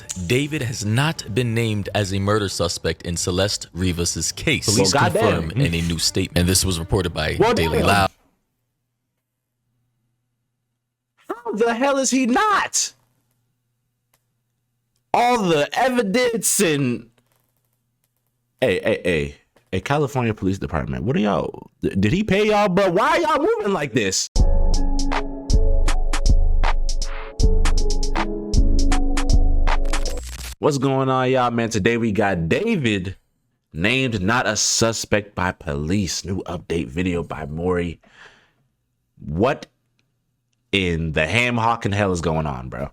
that David has not been named as a murder suspect in Celeste Rivas's case. Police confirm in a new statement, and this was reported by Daily Loud. How the hell is he not? All the evidence and hey, California Police Department, what are y'all? Did he pay y'all, bro? Why are y'all moving like this? What's going on, y'all, man? Today we got David named not a suspect by police. New update video by Maury. What in the ham hocking hell is going on, bro?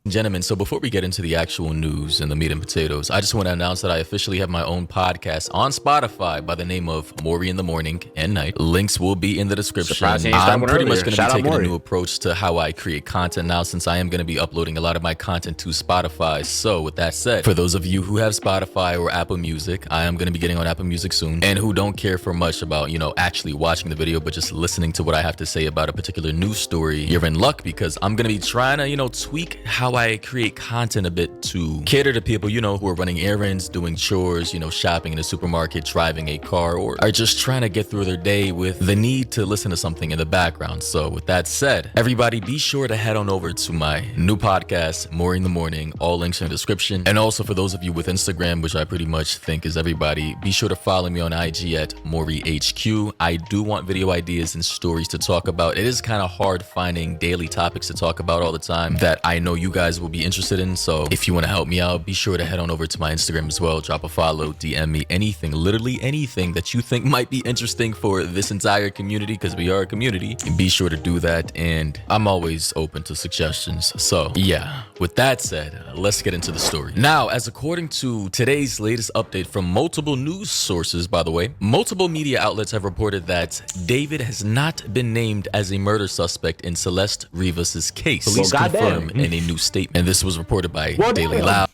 Gentlemen, so before we get into the actual news and the meat and potatoes, I just want to announce that I officially have my own podcast on Spotify by the name of Maury in the Morning and Night. Links will be in the description. I'm pretty much going to be taking a new approach to how I create content now, since I am going to be uploading a lot of my content to Spotify. So with that said, for those of you who have Spotify or Apple Music, I am going to be getting on Apple Music soon, and who don't care for much about, actually watching the video, but just listening to what I have to say about a particular news story, you're in luck, because I'm going to be trying to, tweak how I create content a bit to cater to people, who are running errands, doing chores, shopping in a supermarket, driving a car, or are just trying to get through their day with the need to listen to something in the background. So with that said, everybody be sure to head on over to my new podcast, Maury in the Morning. All links in the description. And also for those of you with Instagram, which I pretty much think is everybody, be sure to follow me on IG at MauryHQ. I do want video ideas and stories to talk about. It is kind of hard finding daily topics to talk about all the time that I know you guys will be interested in. So if you want to help me out, be sure to head on over to my Instagram as well. Drop a follow, DM me, anything, literally anything that you think might be interesting for this entire community, because we are a community. And be sure to do that, and I'm always open to suggestions. So yeah, with that said, let's get into the story. Now, as according to today's latest update from multiple news sources, by the way, multiple media outlets have reported that David has not been named as a murder suspect in Celeste Rivas's case. Police confirm in a new statement, and this was reported by Daily Loud.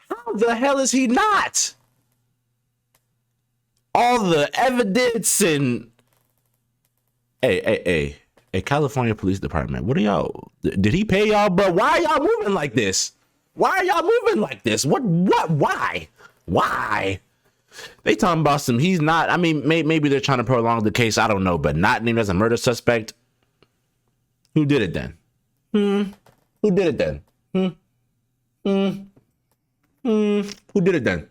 How the hell is he not? All the evidence and hey, California Police Department, what are y'all? Did he pay y'all, bro? Why are y'all moving like this? Why are y'all moving like this? What? Why? They talking about some. He's not. I mean, maybe they're trying to prolong the case. I don't know, but not named as a murder suspect. Who did it then? Who did it then? Who did it then?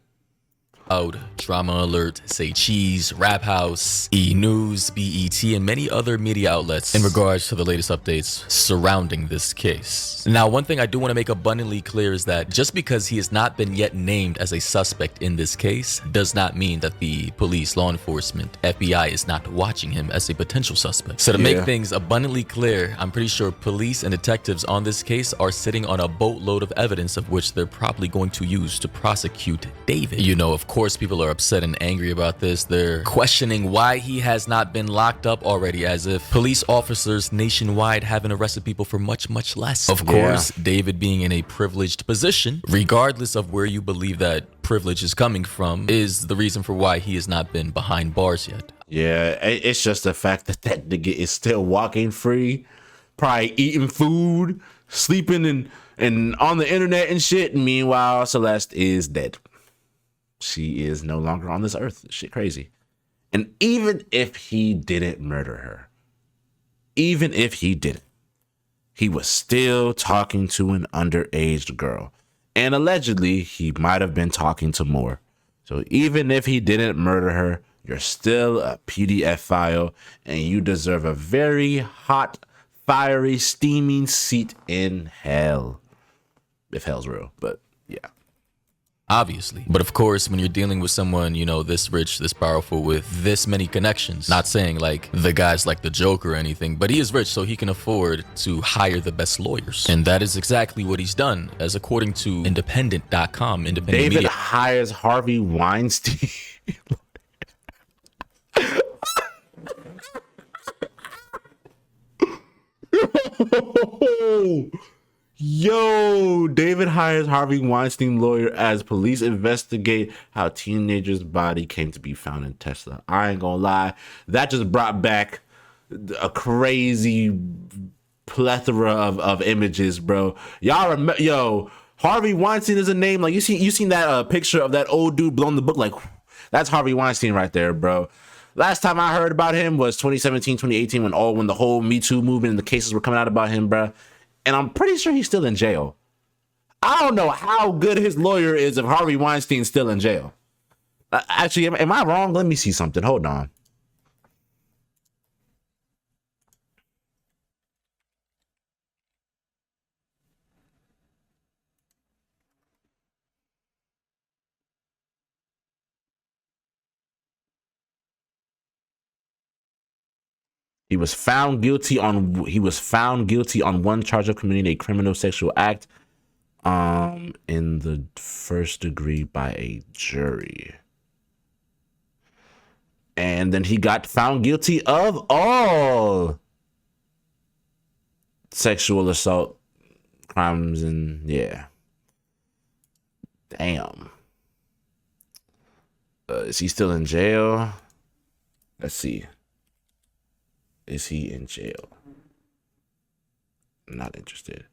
Drama Alert, Say Cheese, Rap House, E! News, BET, and many other media outlets in regards to the latest updates surrounding this case. Now, one thing I do want to make abundantly clear is that just because he has not been yet named as a suspect in this case does not mean that the police, law enforcement, FBI is not watching him as a potential suspect. So to make things abundantly clear, I'm pretty sure police and detectives on this case are sitting on a boatload of evidence of which they're probably going to use to prosecute David. Of course, people are upset and angry about this. They're questioning why he has not been locked up already, as if police officers nationwide haven't arrested people for much, much less. Of course, David being in a privileged position, regardless of where you believe that privilege is coming from, is the reason for why he has not been behind bars yet. Yeah, it's just the fact that nigga is still walking free, probably eating food, sleeping and on the internet and shit. And meanwhile, Celeste is dead. She is no longer on this earth. Shit crazy. And even if he didn't murder her, even if he didn't, he was still talking to an underage girl. And allegedly, he might have been talking to more. So even if he didn't murder her, you're still a PDF file, and you deserve a very hot, fiery, steaming seat in hell. If hell's real, but yeah. Obviously. But of course, when you're dealing with someone, this rich, this powerful, with this many connections, not saying like the guy's like the Joker or anything, but he is rich, so he can afford to hire the best lawyers. And that is exactly what he's done, as according to independent.com, independent David media. hires Harvey Weinstein. Yo, David hires Harvey Weinstein lawyer as police investigate how teenager's body came to be found in Tesla. I ain't gonna lie, that just brought back a crazy plethora of images, bro. Y'all remember, Harvey Weinstein is a name. Like you seen that picture of that old dude blowing the book. Like that's Harvey Weinstein right there, bro. Last time I heard about him was 2017, 2018 when the whole Me Too movement and the cases were coming out about him, bro. And I'm pretty sure he's still in jail. I don't know how good his lawyer is if Harvey Weinstein's still in jail. Actually, am I wrong? Let me see something. Hold on. He was found guilty on one charge of committing a criminal sexual act in the first degree by a jury. And then he got found guilty of all sexual assault crimes, and yeah. Damn. Is he still in jail? Let's see. Is he in jail? Not interested.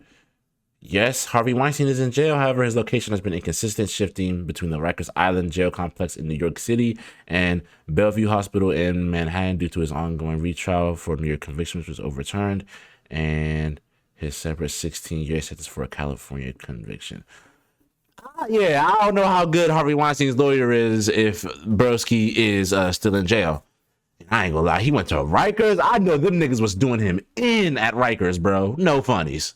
Yes, Harvey Weinstein is in jail. However, his location has been inconsistent, shifting between the Rikers Island jail complex in New York City and Bellevue Hospital in Manhattan due to his ongoing retrial for mere conviction, which was overturned, and his separate 16-year sentence for a California conviction. Yeah, I don't know how good Harvey Weinstein's lawyer is if Broski is still in jail. I ain't gonna lie, he went to Rikers. I know them niggas was doing him in at Rikers, bro. No funnies.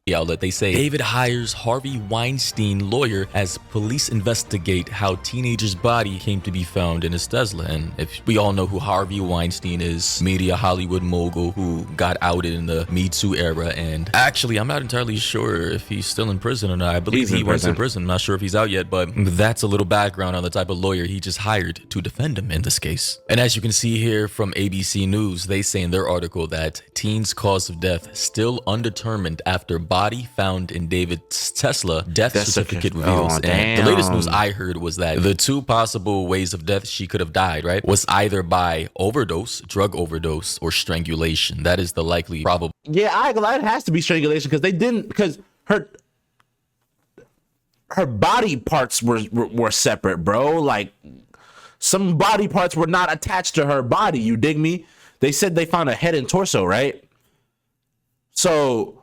The outlet, they say David hires Harvey Weinstein lawyer as police investigate how teenager's body came to be found in his Tesla. And if we all know who Harvey Weinstein is, media Hollywood mogul who got outed in the Me Too era. And actually, I'm not entirely sure if he's still in prison or not. I believe he went to prison. I'm not sure if he's out yet, but that's a little background on the type of lawyer he just hired to defend him in this case. And as you can see here from ABC News, they say in their article that teen's cause of death still undetermined after body found in David's Tesla death certificate reveals. And the latest news I heard was that the two possible ways of death she could have died, right, was either by overdose, drug overdose, or strangulation. That is the likely probable. Yeah, it has to be strangulation because her body parts were separate, bro. Like some body parts were not attached to her body. You dig me? They said they found a head and torso, right? So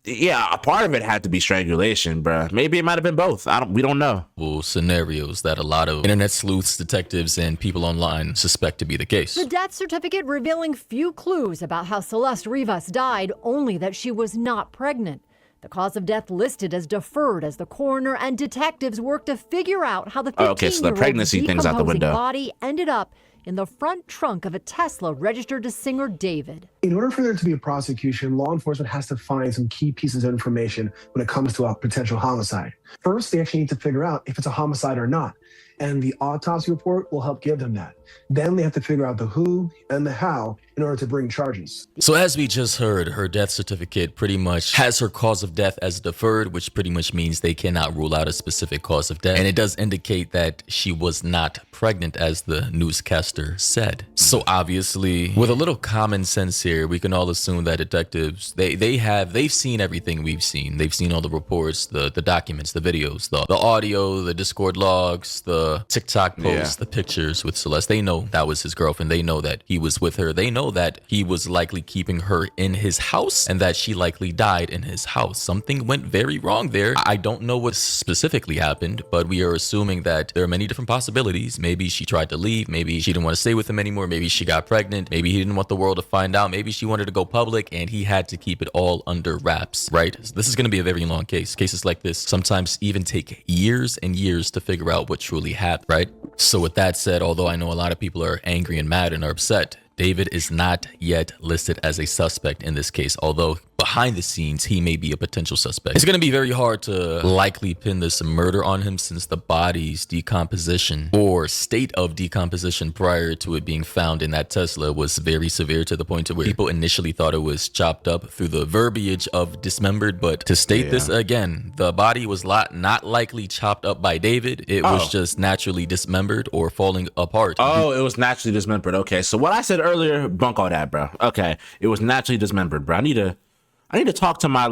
yeah, a part of it had to be strangulation, bruh. Maybe it might have been both. We don't know. Scenarios that a lot of internet sleuths, detectives, and people online suspect to be the case. The death certificate revealing few clues about how Celeste Rivas died, only that she was not pregnant. The cause of death listed as deferred as the coroner and detectives work to figure out how the 15-year-old's decomposing body ended up in the front trunk of a Tesla registered to singer David. In order for there to be a prosecution, law enforcement has to find some key pieces of information when it comes to a potential homicide. First, they actually need to figure out if it's a homicide or not, and the autopsy report will help give them that. Then they have to figure out the who and the how in order to bring charges. So as we just heard, her death certificate pretty much has her cause of death as deferred, which pretty much means they cannot rule out a specific cause of death. And it does indicate that she was not pregnant, as the newscaster said. So obviously, with a little common sense here, we can all assume that detectives, they've seen everything we've seen. They've seen all the reports, the documents, the videos, the audio, the Discord logs, the TikTok posts, the pictures with Celeste. They know that was his girlfriend. They know that he was with her. They know that he was likely keeping her in his house and that she likely died in his house. Something went very wrong there. I don't know what specifically happened, but we are assuming that there are many different possibilities. Maybe she tried to leave. Maybe she didn't want to stay with him anymore. Maybe she got pregnant. Maybe he didn't want the world to find out. Maybe she wanted to go public and he had to keep it all under wraps, right? This is going to be a very long case. Cases like this sometimes even take years and years to figure out what truly happened, right? So with that said, although I know a lot of people are angry and mad and are upset, David is not yet listed as a suspect in this case, although behind the scenes, he may be a potential suspect. It's going to be very hard to likely pin this murder on him since the body's decomposition or state of decomposition prior to it being found in that Tesla was very severe to the point to where people initially thought it was chopped up through the verbiage of dismembered. But to state this again, the body was not likely chopped up by David. It was just naturally dismembered or falling apart. Oh, it was naturally dismembered. Okay, so what I said earlier, bunk all that, bro. Okay, it was naturally dismembered, bro. I need to talk to my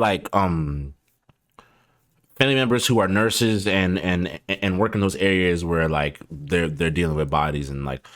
family members who are nurses and work in those areas where like they're dealing with bodies, and like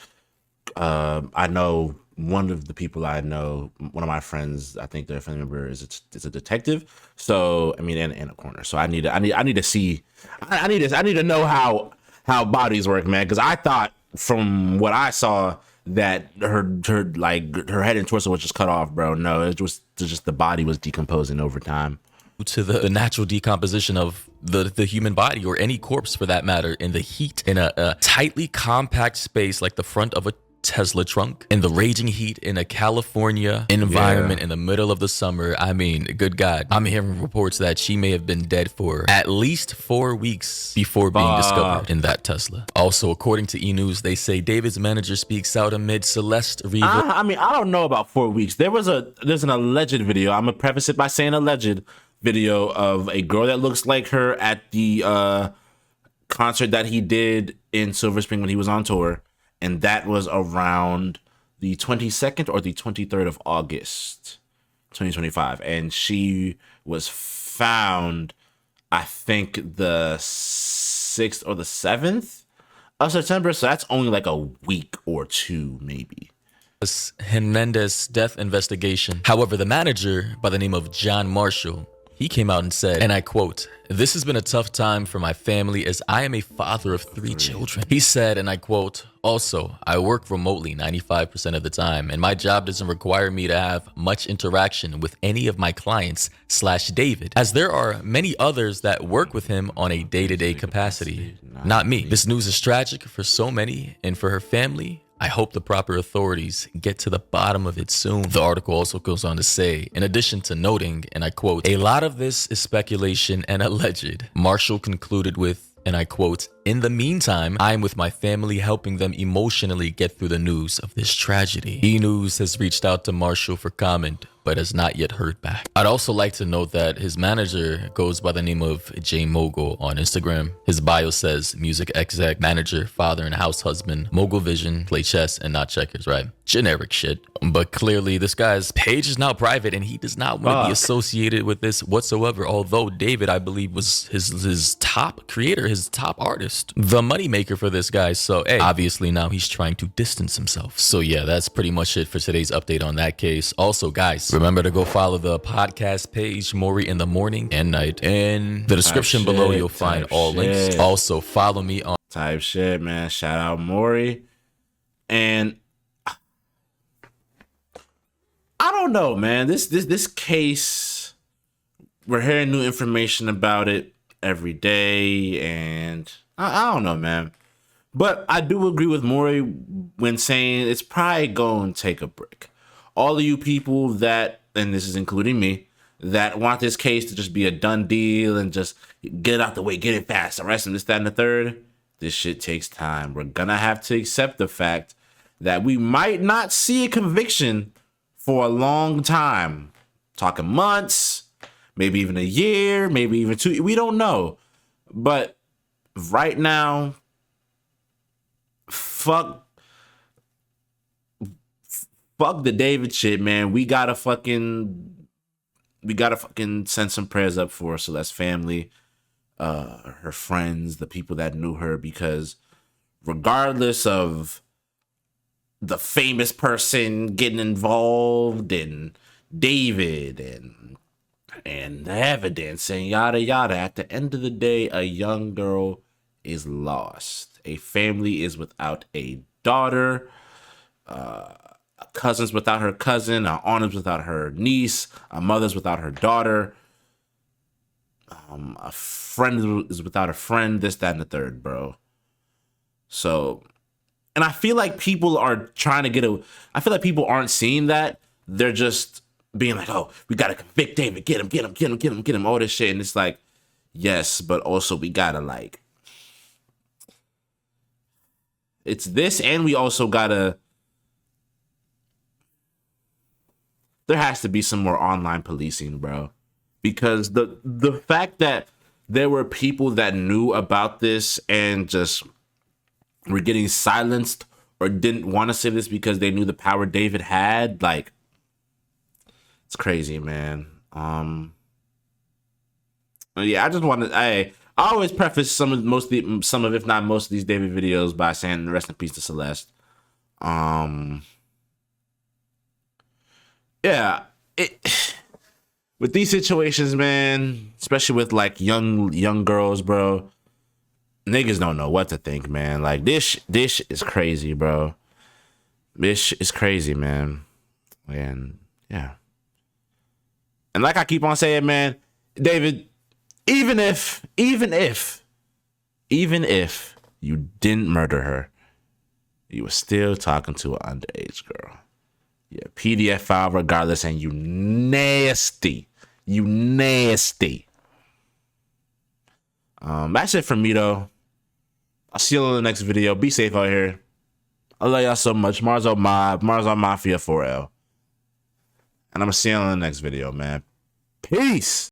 I know one of the people I know, one of my friends, I think their family member is a detective. So I mean, and a coroner. So I need to see, I need to know how bodies work, man. Because I thought from what I saw that her head and torso was just cut off, bro. No, it was just the body was decomposing over time. To the natural decomposition of the human body, or any corpse for that matter, in the heat, in a tightly compact space like the front of a Tesla trunk, in the raging heat in a California environment in the middle of the summer. I mean, good God, I'm hearing reports that she may have been dead for at least 4 weeks before being discovered in that Tesla. Also, according to E! News, they say David's manager speaks out amid Celeste Riva. I mean, I don't know about 4 weeks. There's an alleged video. I'm gonna preface it by saying alleged video of a girl that looks like her at the concert that he did in Silver Spring when he was on tour. And that was around the 22nd or the 23rd of August, 2025. And she was found, I think, the 6th or the 7th of September. So that's only like a week or two, maybe. Hernandez death investigation. However, the manager by the name of John Marshall, he came out and said, and I quote, "This has been a tough time for my family as I am a father of 3 children." He said, and I quote, "Also, I work remotely 95% of the time, and my job doesn't require me to have much interaction with any of my clients / David, as there are many others that work with him on a day-to-day capacity. Not me. This news is tragic for so many, and for her family, I hope the proper authorities get to the bottom of it soon." The article also goes on to say, in addition to noting, and I quote, "A lot of this is speculation and alleged." Marshall concluded with, and I quote, "In the meantime, I'm with my family helping them emotionally get through the news of this tragedy." E! News has reached out to Marshall for comment, but has not yet heard back. I'd also like to note that his manager goes by the name of J Mogul on Instagram. His bio says music exec, manager, father and house husband, mogul vision, play chess and not checkers, right? Generic shit. But clearly this guy's page is now private and he does not want to be associated with this whatsoever. Although David, I believe, was his top creator, his top artist, the moneymaker for this guy. So hey, obviously now he's trying to distance himself. So yeah, that's pretty much it for today's update on that case. Also guys, remember to go follow the podcast page, Maury in the Morning and Night. In the description below, you'll find all links. Also follow me on type shit, man. Shout out Maury. And I don't know, man. This case, we're hearing new information about it every day, and I don't know, man. But I do agree with Maury when saying it's probably going to take a break. All of you people that, and this is including me, that want this case to just be a done deal and just get it out the way, get it fast, arrest him, this, that, and the third, this shit takes time. We're going to have to accept the fact that we might not see a conviction for a long time. Talking months, maybe even a year, maybe even 2. We don't know. But right now, fuck the David shit, man. We gotta fucking send some prayers up for Celeste's family, her friends, the people that knew her, because regardless of the famous person getting involved in David and the evidence and yada yada, at the end of the day, a young girl is lost. A family is without a daughter, a cousin's without her cousin, an aunt is without her niece, a mother's without her daughter, a friend is without a friend, this, that, and the third, bro. So, and I feel like people are trying to I feel like people aren't seeing that. They're just being like, oh, we got to convict David, get him, all this shit. And it's like, yes, but also we got to like, it's this, and we also got to, there has to be some more online policing, bro. Because the fact that there were people that knew about this and just were getting silenced or didn't want to say this because they knew the power David had. Like, it's crazy, man. Yeah, I just wanted. I always preface some of if not most of these David videos by saying rest in peace to Celeste. Yeah, with these situations, man, especially with like young girls, bro, niggas don't know what to think, man. Like this is crazy, bro. This is crazy, man. And yeah, and like I keep on saying, man, David, even if you didn't murder her, you were still talking to an underage girl. Yeah, PDF file regardless, and you nasty. That's it from me though. I'll see you in the next video. Be safe out here. I love y'all so much. Marso Mafia 4L. And I'm gonna see you in the next video, man. Peace.